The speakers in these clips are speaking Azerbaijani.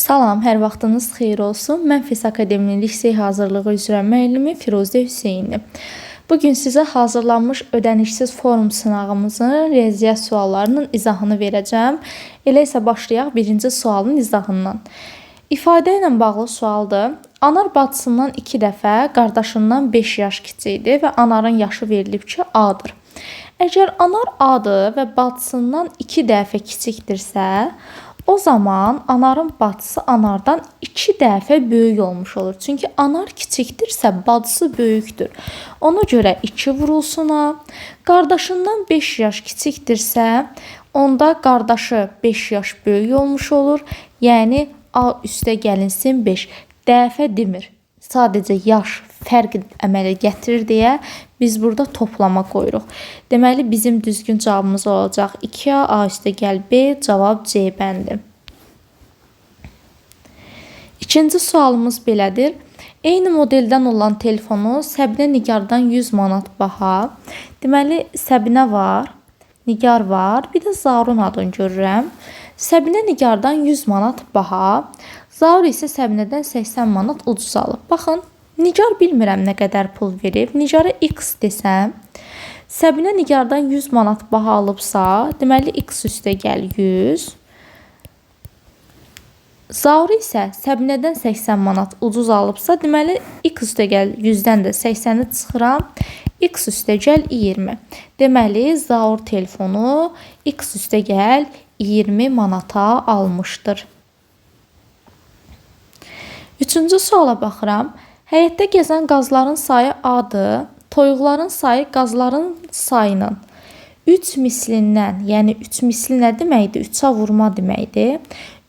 Salam, hər vaxtınız xeyir olsun. Mən Fes Akademinin lisey hazırlığı üzrə müəllimi Firuzə Hüseynli. Bugün sizə hazırlanmış ödənişsiz forum sınağımızın riyaziyyat suallarının izahını verəcəm. Elə isə başlayaq birinci sualın izahından. İfadə ilə bağlı sualdır. Anar bacısından 2 dəfə, qardaşından 5 yaş kiçikdir və Anarın yaşı verilib ki, A-dır. Əgər Anar A-dır və bacısından 2 dəfə kiçikdirsə, o zaman Anarın bacısı Anardan 2 dəfə böyük olmuş olur. Çünki Anar kiçikdirsə, bacısı böyükdür. Ona görə 2 vurulsun A. Qardaşından 5 yaş kiçikdirsə, onda qardaşı 5 yaş böyük olmuş olur. Yəni A üstə gəlinsin 5. Dəfə demir. Sadəcə yaş fərq əmələ gətirir deyə biz burada toplama qoyuruq. Deməli, bizim düzgün cavabımız olacaq 2A, A üstə gəl B, cavab C bəndir. İkinci sualımız belədir. Eyni modeldən olan telefonu Səbinə Nigardan 100 manat baha. Deməli, Səbinə var, Nigar var, bir də Zaurun adını görürəm. Səbinə Nigardan 100 manat baha. Zaur isə Səbinədən 80 manat ucuz alıb. Baxın, Nigar bilmirəm nə qədər pul verib. Nigar'a X desəm, Səbinə Nigardan 100 manat baha alıbsa, deməli X üstə gəl 100. Zaur isə Səbinədən 80 manat ucuz alıbsa, deməli X üstə gəl 100-dən də 80-i çıxıram. X üstə gəl 20. Deməli, Zaur telefonu X üstə gəl 20 manata almışdır. Üçüncü suala baxıram. Həyətdə gəzən qazların sayı A-dır. Toyuqların sayı qazların sayının 3 mislindən, yəni 3 misli nə deməkdir? 3-a vurma deməkdir.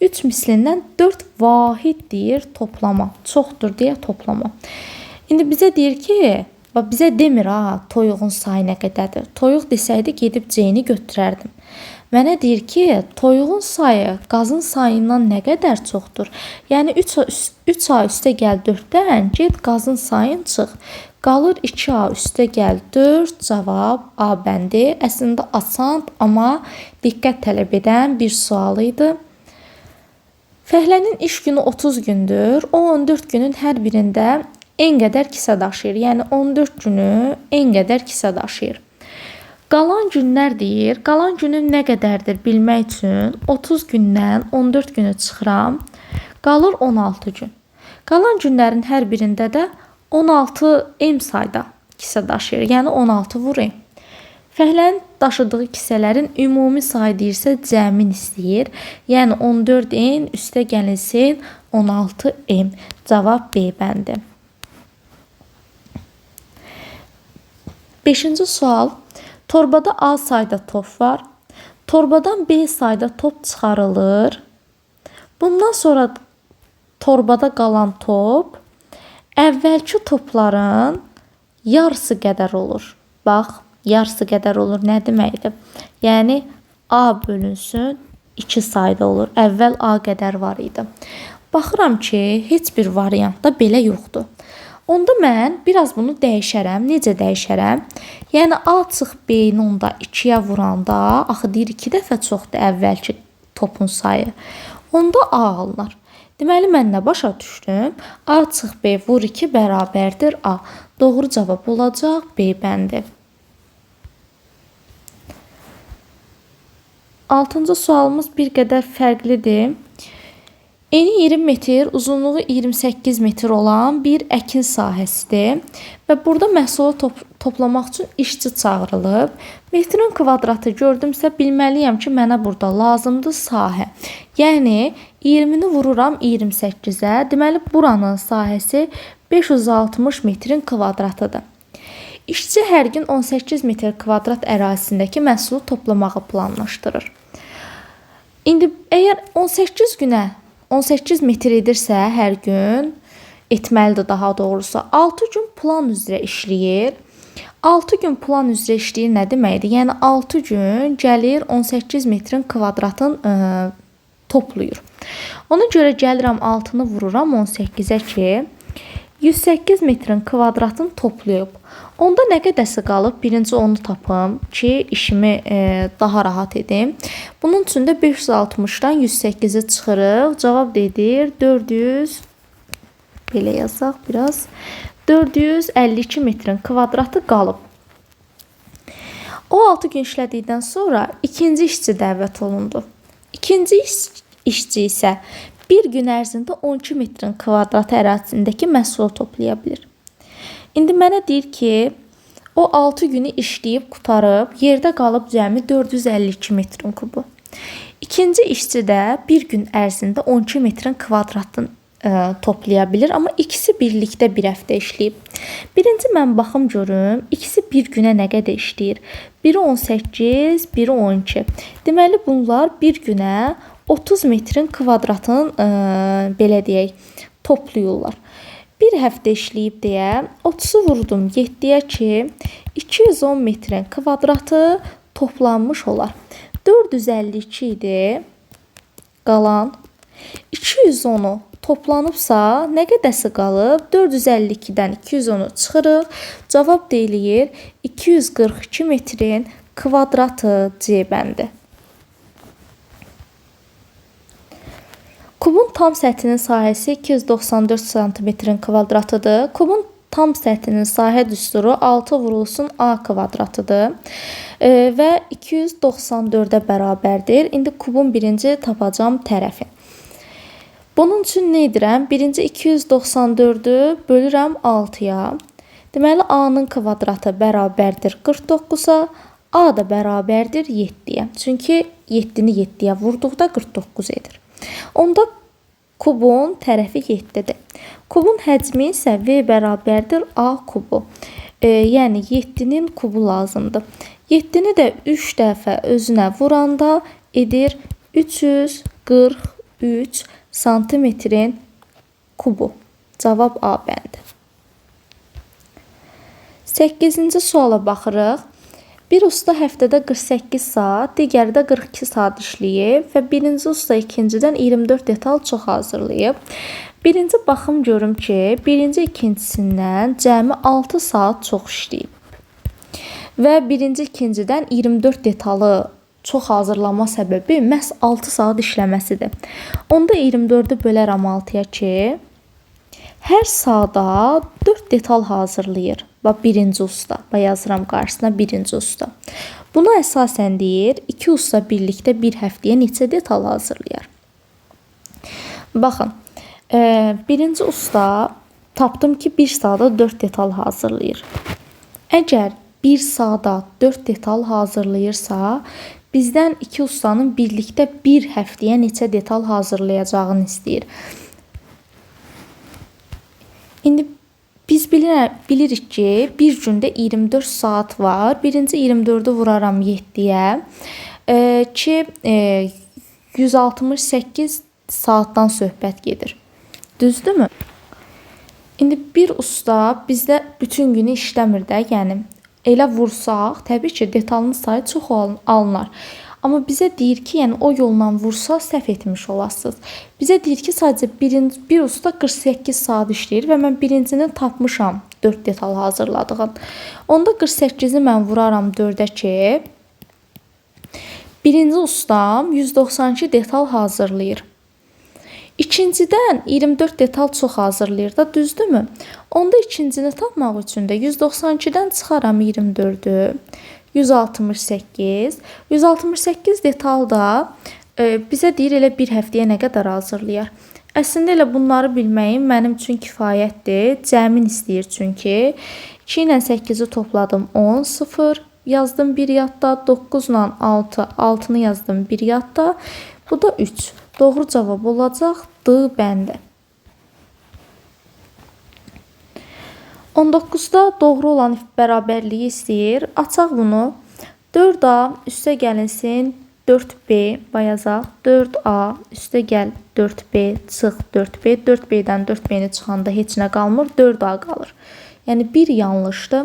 3 mislindən 4 vahid deyir toplama. Çoxdur deyə toplama. İndi bizə deyir ki, bizə demir toyuğun sayı nə qədərdir. Toyuq desəydi gedib C-ni götürərdim. Mənə deyir ki, toyuğun sayı qazın sayından nə qədər çoxdur? Yəni 3A üstə gəl 4-dən get qazın sayını çıx. Qalır 2A üstə gəl 4, cavab A bəndi. Əslində asan, amma diqqət tələb edən bir sual idi. Fəhlənin iş günü 30 gündür. O 14 günün hər birində n qədər kisə daşıyır. Yəni 14 günü n qədər kisə daşıyır. Qalan günlər deyir. Qalan günün nə qədərdir bilmək üçün 30 gündən 14 günü çıxıram. Qalır 16 gün. Qalan günlərin hər birində də 16 m sayda kisə daşıyır. Yəni 16 vurayım. Fəhlənin daşıdığı kisələrin ümumi sayı deyirsə cəmin istəyir. Yəni 14n üstə gəlinsin 16m. Cavab B bəndi. 5-ci sual. Torbada A sayda top var. Torbadan B sayda top çıxarılır. Bundan sonra torbada qalan top əvvəlki topların yarısı qədər olur. Bax, yarısı qədər olur nə deməkdir? Yəni A bölünsün 2 sayda olur. Əvvəl A qədər var idi. Baxıram ki, heç bir variantda belə yoxdur. Onda mən biraz bunu dəyişərəm. Necə dəyişərəm? Yəni A çıx B-ni onda 2-yə vuranda, axı deyir 2 dəfə çoxdur əvvəlki topun sayı. Onda A alınır. Deməli, mən nə başa düşdüm? A çıx B vur 2 bərabərdir A. Doğru cavab olacaq B bəndi. 6-cı sualımız bir qədər fərqlidir. Eni 20 metr, uzunluğu 28 metr olan bir əkin sahəsidir və burada məhsulu toplamaq üçün işçi çağırılıb. Metrin kvadratı gördümsə bilməliyəm ki, mənə burada lazımdır sahə. Yəni 20-ni vururam 28-ə. Deməli, buranın sahəsi 560 metrin kvadratıdır. İşçi hər gün 18 metr kvadrat ərazisindəki məhsulu toplamağı planlaşdırır. İndi əgər 18 metr edirsə hər gün, etməlidir daha doğrusu, 6 gün plan üzrə işləyir. 6 gün plan üzrə işləyir nə deməkdir? Yəni 6 gün gəlir 18 metrin kvadratını toplayır. Ona görə gəlirəm 6-nı vururam 18-ə ki, 108 metrin kvadratını toplayıb. Onda nə qədəsi qalıb? Birinci onu tapım ki, işimi daha rahat edim. Bunun üçün də 560-dan 108-i çıxırıq. Cavab edir 400, belə yazaq biraz. 452 metrin kvadratı qalıb. O 6 gün işlədikdən sonra ikinci işçi dəvət olundu. İkinci işçi isə bir gün ərzində 12 metrin kvadrat ərazisindəki məhsulu toplaya bilir. İndi mənə deyir ki, o 6 günü işləyib qutarıb, yerdə qalıb cəmi 452 metrin kubu. İkinci işçi də bir gün ərzində 12 metrin kvadratını toplaya bilir, amma ikisi birlikdə bir həftə işləyib. Birinci mən baxım görüm, ikisi bir günə nə qədər işləyir? Biri 18, biri 12. Deməli bunlar bir günə 30 metrin kvadratını belə deyək, toplayırlar. Bir həftə işləyib deyə 30-u vurdum 7-yə ki, 210 metrin kvadratı toplanmış olar. 452 idi. Qalan 210-u toplanıbsa nə qədəsi qalıb? 452-dən 210-u çıxırıq. Cavab deyilir 242 metrin kvadratı C bəndi. Kubun tam səthinin sahəsi 294 cm kvadratıdır. Kubun tam səthinin sahə düsturu 6 vurulsun A kvadratıdır və 294-ə bərabərdir. İndi kubun birinci tapacağım tərəfi. Bunun üçün nə edirəm? Birinci 294-ü bölürəm 6-ya. Deməli A-nın kvadratı bərabərdir 49-a, A da bərabərdir 7-yə. Çünki 7-ni 7-yə vurduqda 49 edir. Onda kubun tərəfi 7-dir. Kubun həcmi isə V bərabərdir A kubu. Yəni 7-nin kubu lazımdır. 7-ni də 3 dəfə özünə vuranda edir 343 santimetrin kubu. Cavab A bəndi. 8-ci suala baxırıq. Bir usta həftədə 48 saat, digəri də 42 saat işləyib və birinci usta ikincidən 24 detal çox hazırlayıb. Birinci baxım görüm ki, birinci ikincisindən cəmi 6 saat çox işləyib. Və birinci ikincidən 24 detalı çox hazırlama səbəbi məhz 6 saat işləməsidir. Onda 24-ü bölərəm 6-ya ki, hər saata 4 detal hazırlayır. Bax, birinci usta. Bax, yazıram qarşısına birinci usta. Buna əsasən deyir, 2 usta birlikdə bir həftəyə neçə detal hazırlayar? Baxın, birinci usta tapdım ki, 1 saata 4 detal hazırlayır. Əgər 1 saata 4 detal hazırlayırsa, bizdən 2 ustanın birlikdə bir həftəyə neçə detal hazırlayacağını istəyir. İndi biz bilirik ki, bir gündə 24 saat var. Birinci 24-ü vuraram 7-yə ki, 168 saatdan söhbət gedir. Düzdürmü? İndi bir usta bizdə bütün günü işləmir də, yəni elə vursaq, təbii ki, detalın sayı çox alınar. Amma bizə deyir ki, yəni o yolla vursa səhv etmiş olasınız. Bizə deyir ki, sadəcə bir usta 48 saat işləyir və mən birincini tapmışam 4 detal hazırladığım. Onda 48-i mən vuraram 4-ə ki, birinci ustam 192 detal hazırlayır. İkincidən 24 detal çox hazırlayır da, düzdürmü? Onda ikincini tapmaq üçün də 192-dən çıxaram 24-ü. 168. 168 detal da bizə deyir elə bir həftəyə nə qədər hazırlayar. Əslində elə bunları bilməyim mənim üçün kifayətdir. Cəmin istəyir çünki. 2 ilə 8-i topladım 10, 0. Yazdım bir yadda. 9 ilə 6, 6-nı yazdım bir yadda. Bu da 3. Doğru cavab olacaq D bəndi. 19-da doğru olan bərabərliyi istəyir. Açaq bunu. 4A üstə gəlinsin 4B yazaq. 4A üstə gəl 4B çıx 4B. 4B-dən 4B-ni çıxanda heç nə qalmır. 4A qalır. Yəni bir yanlışdır.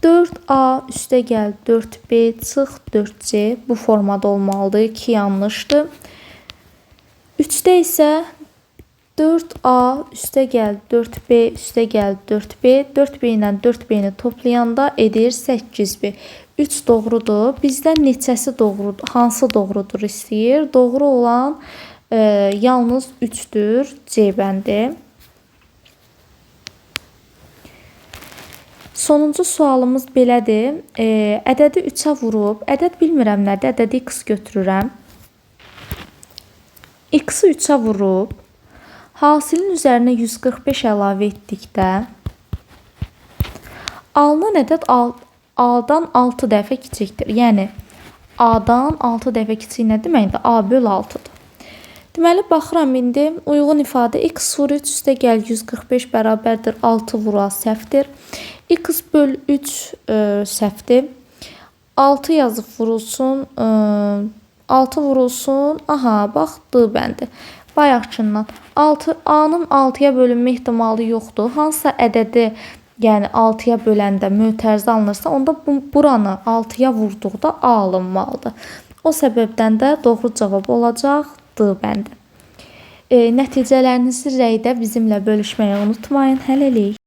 4A üstə gəl 4B çıx 4C bu formada olmalıdır. 2 yanlışdır. 3-də isə 4A üstəgəl 4B üstəgəl 4B, 4B ilə 4B-ni toplayanda edir 8B. 3 doğrudur. Bizdən neçəsi doğrudur, hansı doğrudur istəyir? Doğru olan yalnız 3-dür, C bəndi. Sonuncu sualımız belədir. Ədədi 3-ə vurub, ədəd bilmirəm nədir, ədədi x götürürəm. X-i 3-ə vurub, hasilin üzərinə 145 əlavə etdikdə alınan ədəd A-dan 6 dəfə kiçikdir. Yəni, A-dan 6 dəfə kiçik nə deməkdir? A böl 6-dır. Deməli, baxıram indi uyğun ifadə x vur 3 üstəgəl 145 bərabərdir 6 vur A səhvdir. X böl 3 səhvdir. 6 yazıb vurulsun, 6 vurulsun. Aha, bax, D bəndi. Bayaqçından A-nın 6-ya bölünmə ehtimalı yoxdur. Hansısa ədədi, yəni 6-ya böləndə mötərizə alınırsa, onda buranı 6-ya vurduqda A alınmalıdır. O səbəbdən də doğru cavab olacaq D bəndi. Nəticələrinizi rəydə bizimlə bölüşməyi unutmayın. Hələlik.